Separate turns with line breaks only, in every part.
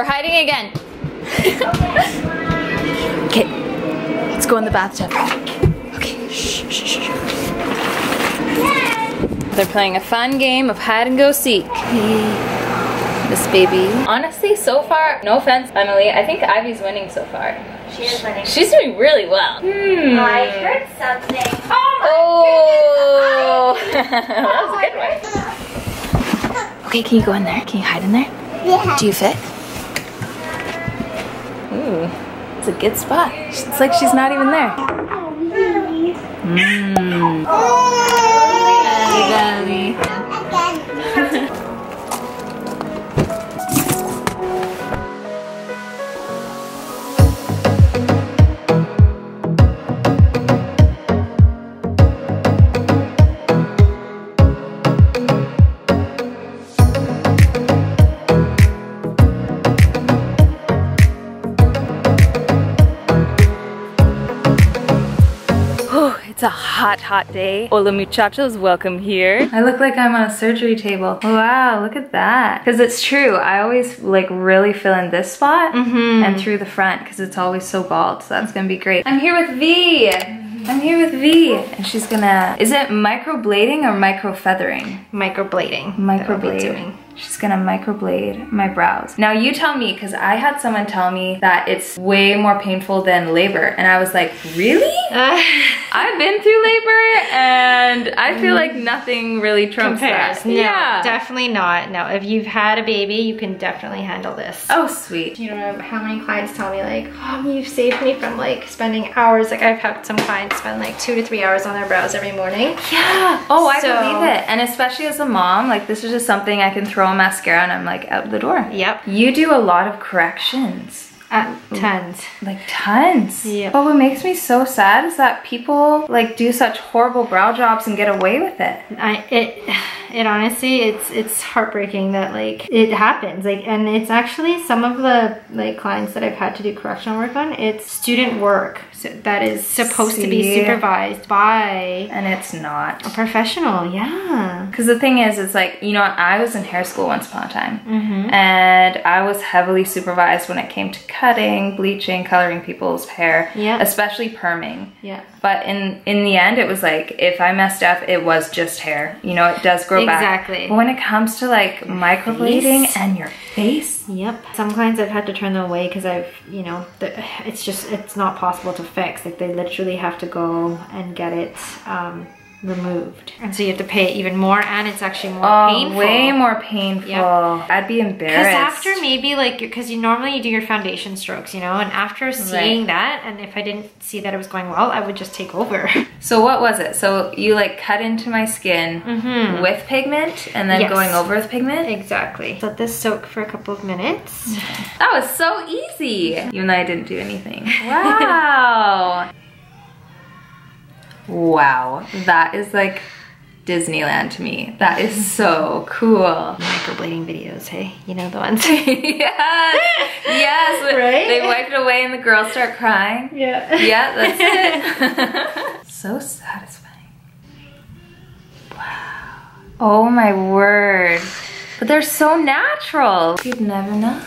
We're hiding again. Okay, let's go in the bathtub. Okay, shh, shh, shh. They're playing a fun game of hide and go seek. This baby. Honestly, so far, no offense, Emily, I think Ivy's winning so far.
She is winning.
She's doing really well.
I heard something.
Oh! That was a good one. Okay, can you go in there? Can you hide in there?
Yeah.
Do you fit? Ooh, it's a good spot. It's like she's not even there. Belly. It's a hot, hot day. Hola muchachos, welcome here. I look like I'm on a surgery table. Wow, look at that. Because it's true, I always like really fill in this spot and through the front because it's always so bald, so that's gonna be great. I'm here with V. I'm here with V, and she's gonna, is it microblading or microfeathering?
Microblading.
Microblade. She's gonna microblade my brows. Now you tell me, because I had someone tell me that it's way more painful than labor, and I was like, really? I've been through labor, and I feel like nothing really trumps that.
No, definitely not. No, if you've had a baby, you can definitely handle this.
Oh, sweet.
You know how many clients tell me like, oh, you've saved me from like spending hours. Like I've had some clients spend like 2 to 3 hours on their brows every morning.
Yeah. Oh, I believe it. And especially as a mom, like this is just something I can throw on mascara and I'm like out the door.
Yep.
You do a lot of corrections.
Tons.
Like tons.
Yeah.
But what makes me so sad is that people like do such horrible brow jobs and get away with it.
It honestly, it's heartbreaking that like it happens. Like, and it's actually some of the like clients that I've had to do correctional work on, it's student work that is supposed to be supervised by,
and it's not
a professional. Yeah.
Because the thing is, it's like, you know, I was in hair school once upon a time, and I was heavily supervised when it came to cutting, bleaching, coloring people's hair, especially perming. Yeah. But in the end, it was like, if I messed up, it was just hair. You know, it does grow back. Exactly. But when it comes to like microblading and your face.
Yep. Some clients I've had to turn them away because I've, you know, it's not possible to fix. Like they literally have to go and get it removed, and so you have to pay even more, and it's actually more painful.
Way more painful. Yep. I'd be embarrassed.
Because after maybe like, because you normally do your foundation strokes, you know, and after seeing that, and if I didn't see that it was going well, I would just take over. So
what was it? So you like cut into my skin with pigment and then going over with pigment?
Exactly. Let this soak for a couple of minutes.
That was so easy. You and I didn't do anything. Wow. Wow, that is like Disneyland to me. That is so cool.
Microblading videos, hey? You know the ones?
Yes, yes.
Right?
They wipe it away and the girls start crying.
Yeah.
Yeah, that's it. So satisfying. Wow. Oh my word. But they're so natural. You'd never know.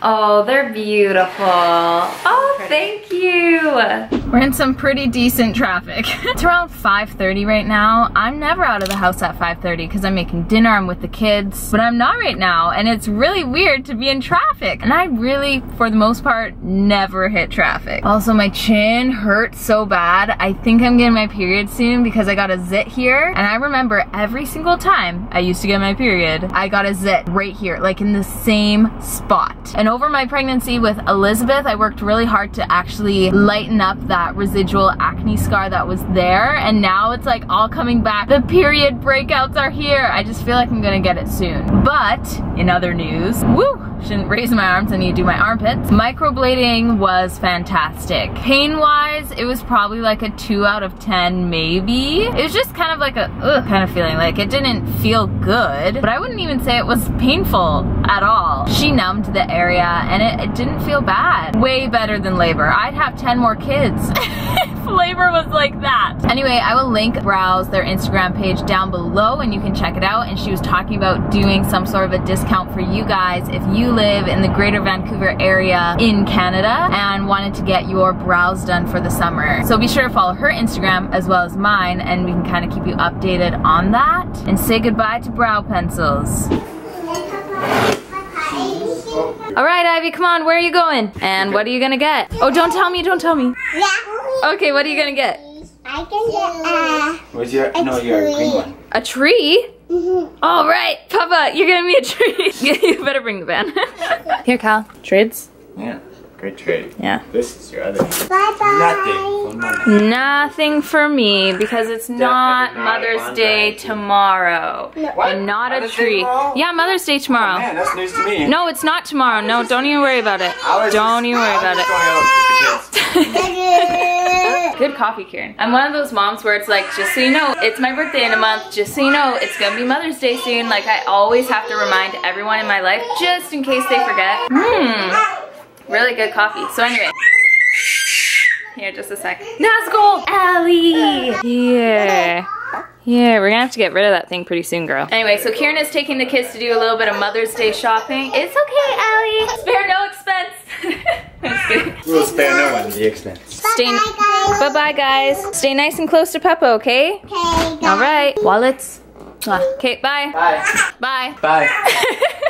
Oh, they're beautiful. Oh, thank you. We're in some pretty decent traffic. It's around 5:30 right now. I'm never out of the house at 5:30 because I'm making dinner, I'm with the kids, but I'm not right now, and it's really weird to be in traffic. And I really, for the most part, never hit traffic. Also, my chin hurts so bad. I think I'm getting my period soon because I got a zit here, and I remember every single time I used to get my period, I got a zit right here, like in the same spot. And over my pregnancy with Elizabeth, I worked really hard to actually lighten up that residual acne scar that was there, and now it's like all coming back. The period breakouts are here. I just feel like I'm gonna get it soon. But in other news, woo, shouldn't raise my arms, I need to do my armpits. Microblading was fantastic. Pain-wise, it was probably like a 2 out of 10 maybe. It was just kind of like a kind of feeling, like it didn't feel good, but I wouldn't even say say it was painful at all. She numbed the area and it didn't feel bad. Way better than labor. I'd have 10 more kids if labor was like that. Anyway, I will link Browse, their Instagram page, down below and you can check it out. And she was talking about doing some sort of a discount for you guys if you live in the greater Vancouver area in Canada and wanted to get your brows done for the summer. So be sure to follow her Instagram as well as mine and we can kind of keep you updated on that. And say goodbye to brow pencils. All right, Ivy, come on, where are you going? And what are you gonna get? Oh, don't tell me, don't tell me.
Yeah.
Okay, what are you gonna get?
I can get
What's your, no, your green one.
A tree?
Mm-hmm.
All right, Papa, you're giving me a tree. You better bring the van. Here, Cal, trades.
Yeah, great trade.
Yeah.
This is your other.
Bye-bye.
Nothing.
Nothing for me because it's not Mother's Day tomorrow.
What?
And not
Mother's
a
Day
tree.
tomorrow?
Yeah, Mother's Day tomorrow.
Man, that's news to me.
No, it's not tomorrow. No, don't even worry about it. Don't even worry about it. Good coffee, Kieran. I'm one of those moms where it's like, just so you know, it's my birthday in a month. Just so you know, it's gonna be Mother's Day soon. Like, I always have to remind everyone in my life, just in case they forget. Really good coffee. So anyway. Here, just a sec. Nazgul! Allie! Yeah. Yeah, we're gonna have to get rid of that thing pretty soon, girl. Anyway, so Kieran is taking the kids to do a little bit of Mother's Day shopping. It's okay, Allie. Spare no expense. I'm just kidding.
We'll spare no one the expense.
Stay. Bye-bye, guys. Stay nice and close to Peppa, okay?
Okay.
All right. Wallets. Okay, bye.
Bye.
Bye.
Bye.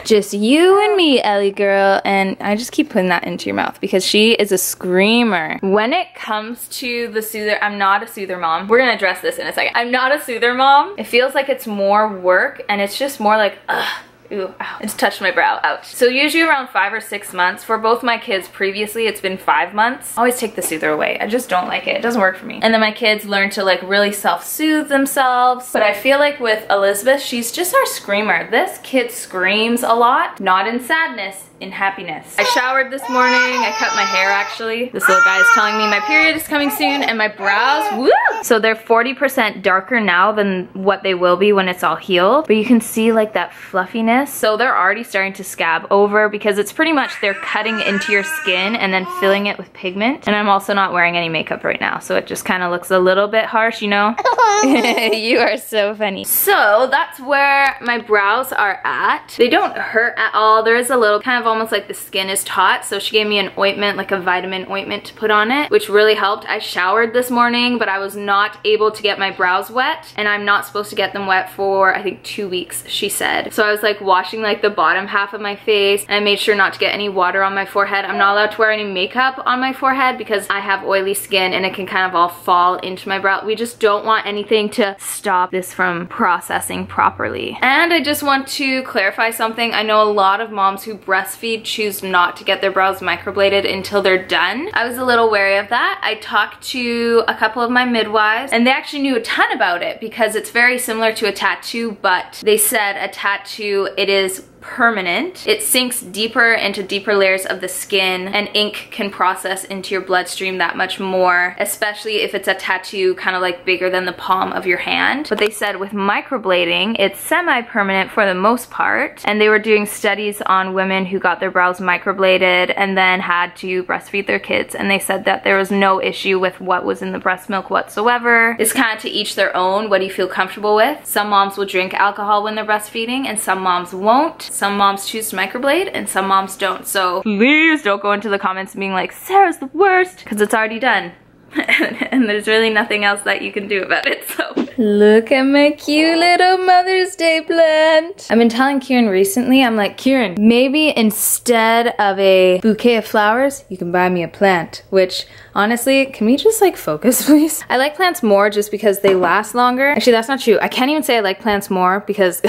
Just you and me, Ellie girl. And I just keep putting that into your mouth because she is a screamer. When it comes to the soother, I'm not a soother mom. We're gonna address this in a second. I'm not a soother mom. It feels like it's more work and it's just more like, ugh. Ooh, ow. It's touched my brow, ouch. So usually around 5 or 6 months. For both my kids previously, it's been 5 months. I always take the soother away. I just don't like it. It doesn't work for me. And then my kids learn to like really self-soothe themselves. But I feel like with Elizabeth, she's just our screamer. This kid screams a lot, not in sadness, in happiness. I showered this morning. I cut my hair actually. This little guy is telling me my period is coming soon and my brows, woo! So they're 40% darker now than what they will be when it's all healed. But you can see like that fluffiness. So they're already starting to scab over because it's pretty much they're cutting into your skin and then filling it with pigment. And I'm also not wearing any makeup right now. So it just kind of looks a little bit harsh, you know? You are so funny. So that's where my brows are at. They don't hurt at all. There is a little kind of almost like the skin is taut, so she gave me an ointment, like a vitamin ointment to put on it, which really helped. I showered this morning, but I was not able to get my brows wet, and I'm not supposed to get them wet for I think 2 weeks, she said. So I was like washing like the bottom half of my face, and I made sure not to get any water on my forehead. I'm not allowed to wear any makeup on my forehead because I have oily skin and it can kind of all fall into my brow. We just don't want anything to stop this from processing properly. And I just want to clarify something. I know a lot of moms who breastfeed choose not to get their brows microbladed until they're done. I was a little wary of that. I talked to a couple of my midwives and they actually knew a ton about it because it's very similar to a tattoo, but they said a tattoo, it is permanent. It sinks deeper into deeper layers of the skin and ink can process into your bloodstream that much more, especially if it's a tattoo kind of like bigger than the palm of your hand. But they said with microblading, it's semi-permanent for the most part, and they were doing studies on women who got their brows microbladed and then had to breastfeed their kids, and they said that there was no issue with what was in the breast milk whatsoever. It's kind of to each their own. What do you feel comfortable with? Some moms will drink alcohol when they're breastfeeding and some moms won't. Some moms choose to microblade and some moms don't. So please don't go into the comments being like, Sarah's the worst, because it's already done. And there's really nothing else that you can do about it, so. Look at my cute little Mother's Day plant. I've been telling Kieran recently, I'm like, Kieran, maybe instead of a bouquet of flowers, you can buy me a plant. Which, honestly, can we just like focus, please? I like plants more just because they last longer. Actually, that's not true. I can't even say I like plants more because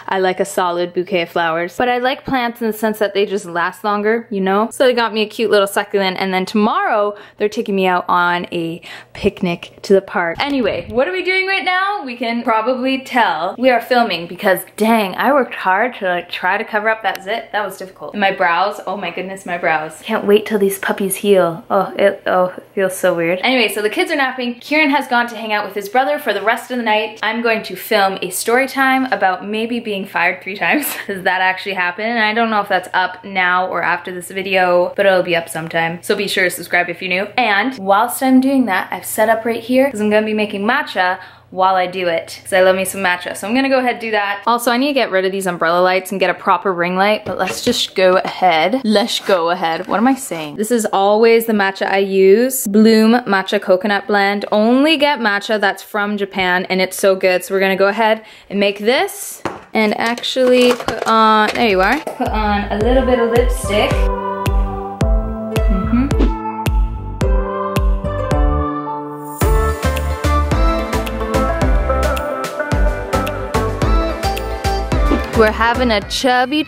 I like a solid bouquet of flowers. But I like plants in the sense that they just last longer, you know? So they got me a cute little succulent, and then tomorrow, they're taking me out on a picnic to the park. Anyway, what are we doing right right now, we can probably tell we are filming because dang, I worked hard to like try to cover up that zit. That was difficult. And my brows, oh my goodness, my brows. Can't wait till these puppies heal. It feels so weird. Anyway, so the kids are napping. Kieran has gone to hang out with his brother for the rest of the night. I'm going to film a story time about maybe being fired 3 times because that actually happened. And I don't know if that's up now or after this video, but it'll be up sometime. So be sure to subscribe if you're new. And whilst I'm doing that, I've set up right here because I'm gonna be making matcha while I do it because I love me some matcha. So I'm gonna go ahead and do that. Also, I need to get rid of these umbrella lights and get a proper ring light, but let's just go ahead. Let's go ahead. What am I saying? This is always the matcha I use. Bloom Matcha Coconut Blend. Only get matcha that's from Japan and it's so good. So we're gonna go ahead and make this and actually put on, there you are, put on a little bit of lipstick. We're having a chubby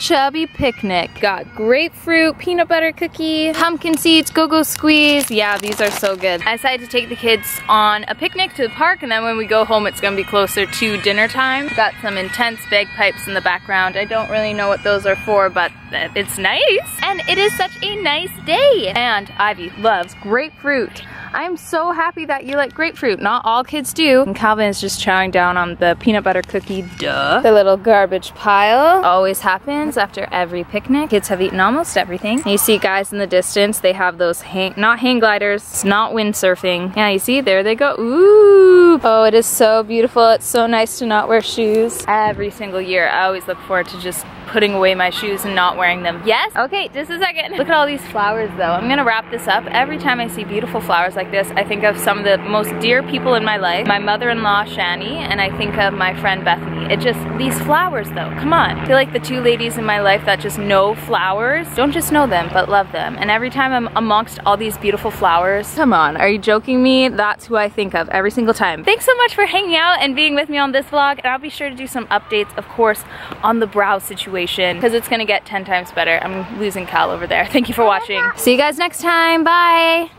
picnic. Got grapefruit, peanut butter cookie, pumpkin seeds, go-go squeeze. Yeah, these are so good. I decided to take the kids on a picnic to the park, and then when we go home, it's gonna be closer to dinner time. Got some intense bagpipes in the background. I don't really know what those are for, but it's nice. And it is such a nice day. And Ivy loves grapefruit. I'm so happy that you like grapefruit. Not all kids do. And Calvin is just chowing down on the peanut butter cookie, duh. The little garbage pile always happens after every picnic. Kids have eaten almost everything. And you see guys in the distance, they have those not hang gliders, it's not windsurfing. Yeah, you see, there they go. Ooh. Oh, it is so beautiful. It's so nice to not wear shoes. Every single year, I always look forward to just putting away my shoes and not wearing them. Yes? Okay, just a second. Look at all these flowers though. I'm gonna wrap this up. Every time I see beautiful flowers like this, I think of some of the most dear people in my life. My mother-in-law, Shani, and I think of my friend Bethany. It just, these flowers though, come on. I feel like the 2 ladies in my life that just know flowers, don't just know them, but love them. And every time I'm amongst all these beautiful flowers, come on, are you joking me? That's who I think of every single time. Thanks so much for hanging out and being with me on this vlog. And I'll be sure to do some updates, of course, on the brow situation because it's gonna get 10 times better. I'm losing Cal over there. Thank you for watching. See you guys next time. Bye.